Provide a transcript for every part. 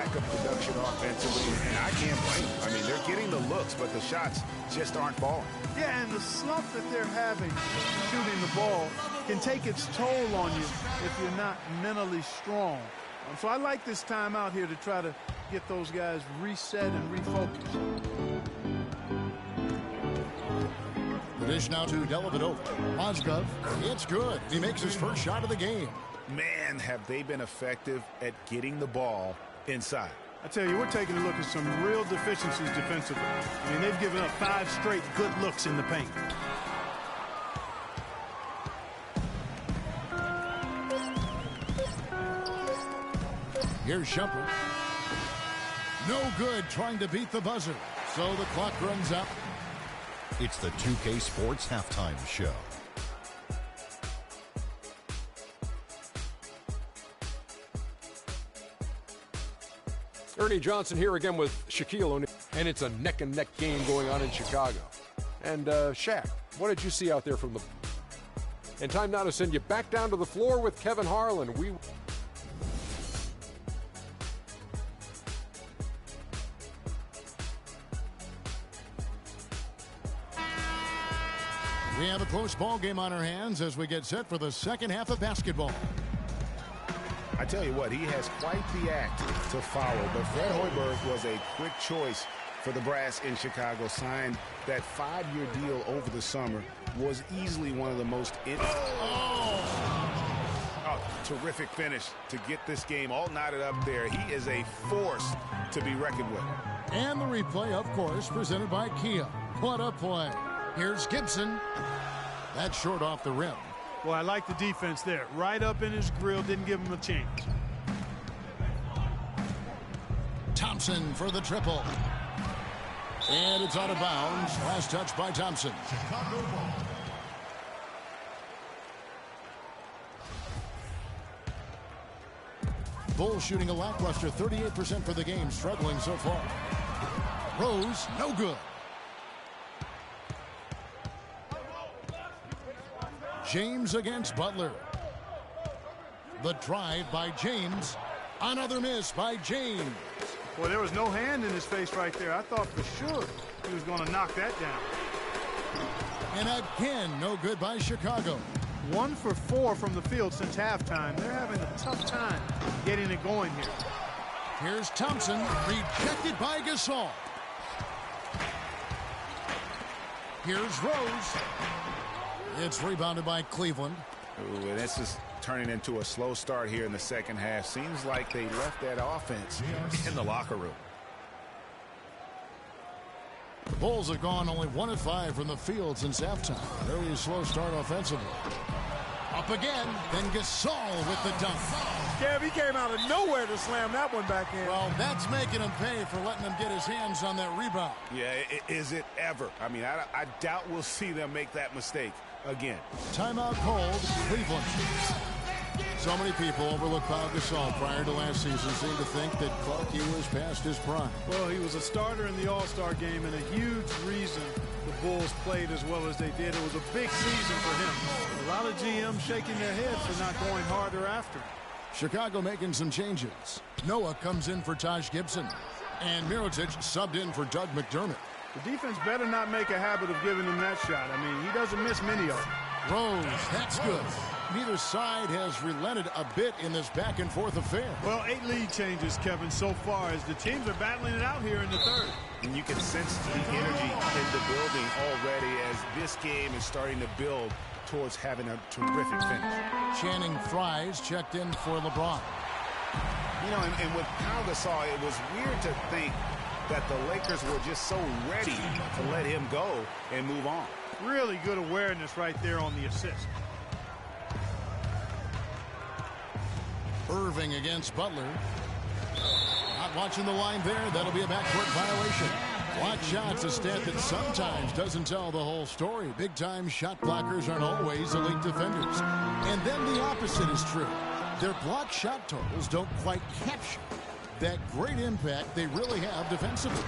lack of production offensively, and I can't blame them. I mean, they're getting the looks, but the shots just aren't falling. Yeah, and the slump that they're having shooting the ball can take its toll on you if you're not mentally strong. So I like this time out here to try to get those guys reset and refocused. The dish now to Dellavedova. Mozgov, it's good. He makes his first shot of the game. Man, have they been effective at getting the ball inside. I tell you, we're taking a look at some real deficiencies defensively. I mean, they've given up 5 straight good looks in the paint. Here's Shumpert. No good trying to beat the buzzer. So the clock runs out. It's the 2K Sports Halftime Show. Ernie Johnson here again with Shaquille O'Neal, and it's a neck-and-neck game going on in Chicago. And Shaq, what did you see out there from the... And time now to send you back down to the floor with Kevin Harlan. We have a close ball game on our hands as we get set for the second half of basketball. I tell you what, he has quite the act to follow, but Fred Hoiberg was a quick choice for the brass in Chicago. Signed that 5-year deal over the summer. Was easily one of the most... terrific finish to get this game all knotted up there. He is a force to be reckoned with. And the replay, of course, presented by Kia. What a play. Here's Gibson. That's short off the rim. Well, I like the defense there. Right up in his grill, didn't give him a chance. Thompson for the triple. And it's out of bounds. Last touch by Thompson. Bulls shooting a lackluster 38% for the game, struggling so far. Rose, no good. James against Butler. The drive by James. Another miss by James. Well, there was no hand in his face right there. I thought for sure he was going to knock that down. And again, no good by Chicago. 1 for 4 from the field since halftime. They're having a tough time getting it going here. Here's Thompson, rejected by Gasol. Here's Rose. It's rebounded by Cleveland. Ooh, and this is turning into a slow start here in the second half. Seems like they left that offense in the locker room. The Bulls have gone only 1 of 5 from the field since halftime. Very slow start offensively. Up again, then Gasol with the dunk. Kev, he came out of nowhere to slam that one back in. Well, that's making him pay for letting him get his hands on that rebound. Yeah, is it ever? I mean, I doubt we'll see them make that mistake again. Timeout called, Cleveland. So many people overlook Pau Gasol prior to last season, seem to think that Clarkie was past his prime. Well, he was a starter in the All-Star game, and a huge reason the Bulls played as well as they did. It was a big season for him. A lot of GMs shaking their heads for not going harder after him. Chicago making some changes. Noah comes in for Taj Gibson, and Mirotic subbed in for Doug McDermott. The defense better not make a habit of giving him that shot. I mean, he doesn't miss many of them. Rose, that's good. Neither side has relented a bit in this back-and-forth affair. Well, 8 lead changes, Kevin, so far as the teams are battling it out here in the third. And you can sense the energy in the building already as this game is starting to build towards having a terrific finish. Channing Frye's checked in for LeBron. You know, and with Pau Gasol, it was weird to think that the Lakers were just so ready to let him go and move on. Really good awareness right there on the assist. Irving against Butler. Not watching the line there. That'll be a backcourt violation. Block shots, a stat that sometimes doesn't tell the whole story. Big-time shot blockers aren't always elite defenders. And then the opposite is true. Their block shot totals don't quite capture that great impact they really have defensively.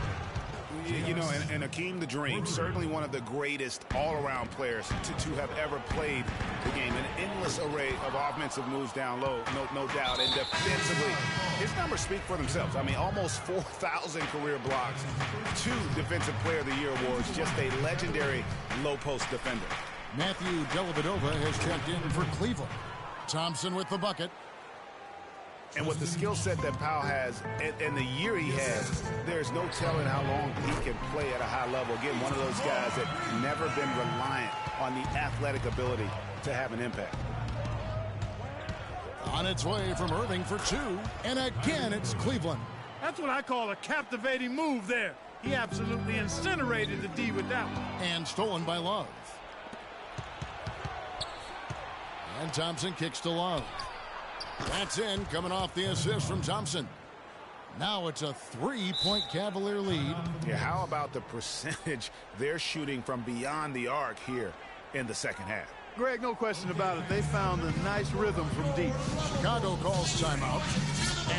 You know, and Akeem the Dream, certainly one of the greatest all-around players to have ever played the game. An endless array of offensive moves down low, no doubt. And defensively, his numbers speak for themselves. I mean, almost 4,000 career blocks, 2 Defensive Player of the Year awards, just a legendary low-post defender. Matthew Dellavedova has checked in for Cleveland. Thompson with the bucket. And with the skill set that Powell has and the year he has, there's no telling how long he can play at a high level. Again, one of those guys that never been reliant on the athletic ability to have an impact. On its way from Irving for 2. And again, it's Cleveland. That's what I call a captivating move there. He absolutely incinerated the D with that one. And stolen by Love. And Thompson kicks to Love. That's in, coming off the assist from Thompson. Now it's a 3-point Cavalier lead. Yeah, how about the percentage they're shooting from beyond the arc here in the second half? Greg, no question about it. They found a nice rhythm from deep. Chicago calls timeout.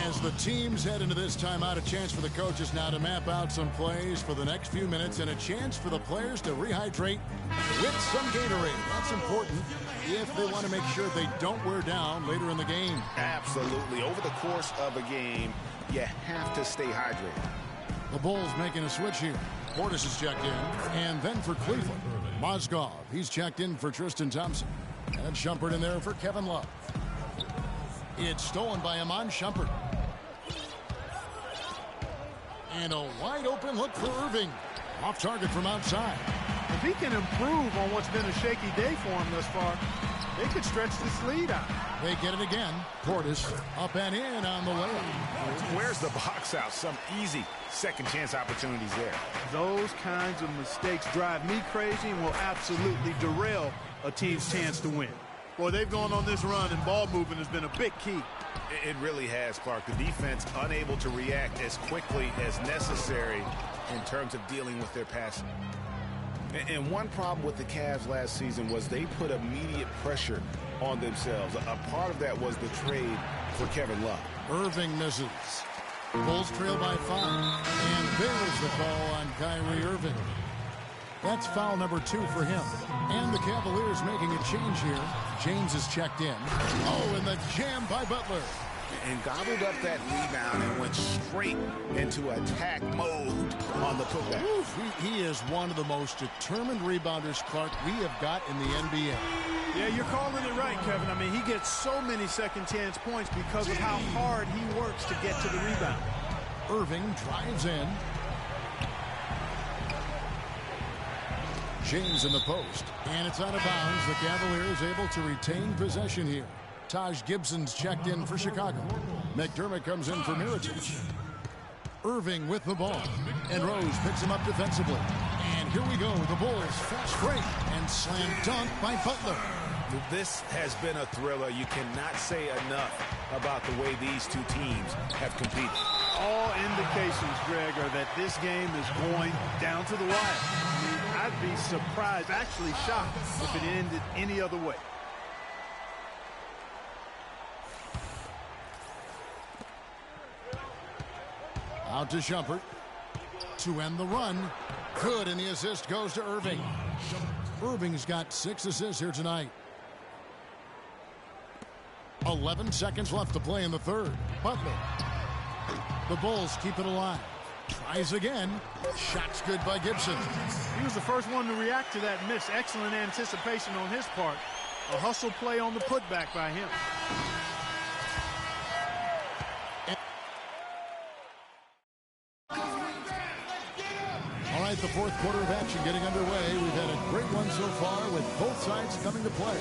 As the teams head into this timeout, a chance for the coaches now to map out some plays for the next few minutes and a chance for the players to rehydrate with some Gatorade. That's important if they want to make sure they don't wear down later in the game. Absolutely. Over the course of a game, you have to stay hydrated. The Bulls making a switch here. Portis is checked in. And then for Cleveland, Mozgov. He's checked in for Tristan Thompson. And Shumpert in there for Kevin Love. It's stolen by Iman Shumpert. And a wide open look for Irving. Off target from outside. If he can improve on what's been a shaky day for him thus far, they could stretch this lead out. They get it again. Portis up and in on the layup. Where's the box out? Some easy second chance opportunities there. Those kinds of mistakes drive me crazy and will absolutely derail a team's chance to win. Boy, they've gone on this run, and ball movement has been a big key. It really has, Clark. The defense unable to react as quickly as necessary in terms of dealing with their passing. And one problem with the Cavs last season was they put immediate pressure on themselves. A part of that was the trade for Kevin Love. Irving misses. Bulls trail by 5. And there's the call on Kyrie Irving. That's foul number 2 for him. And the Cavaliers making a change here. James is checked in. Oh, and the jam by Butler. And gobbled up that rebound and went straight into attack mode on the putback. He is one of the most determined rebounders, Clark, we have got in the NBA. Yeah, you're calling it right, Kevin. I mean, he gets so many second chance points because of how hard he works to get to the rebound. Irving drives in. James in the post. And it's out of bounds. The Cavaliers able to retain possession here. Taj Gibson's checked in for Chicago. McDermott comes in for Mirotic. Irving with the ball. And Rose picks him up defensively. And here we go. The Bulls fast break and slam dunk by Butler. This has been a thriller. You cannot say enough about the way these two teams have competed. All indications, Greg, are that this game is going down to the wire. I mean, I'd be surprised, actually shocked, if it ended any other way. Out to Shumpert to end the run. Good, and the assist goes to Irving. Irving's got 6 assists here tonight. 11 seconds left to play in the third. Butler. The Bulls keep it alive. Tries again. Shot's good by Gibson. He was the first one to react to that miss. Excellent anticipation on his part. A hustle play on the putback by him. All right, the fourth quarter of action getting underway. We've had a great one so far with both sides coming to play.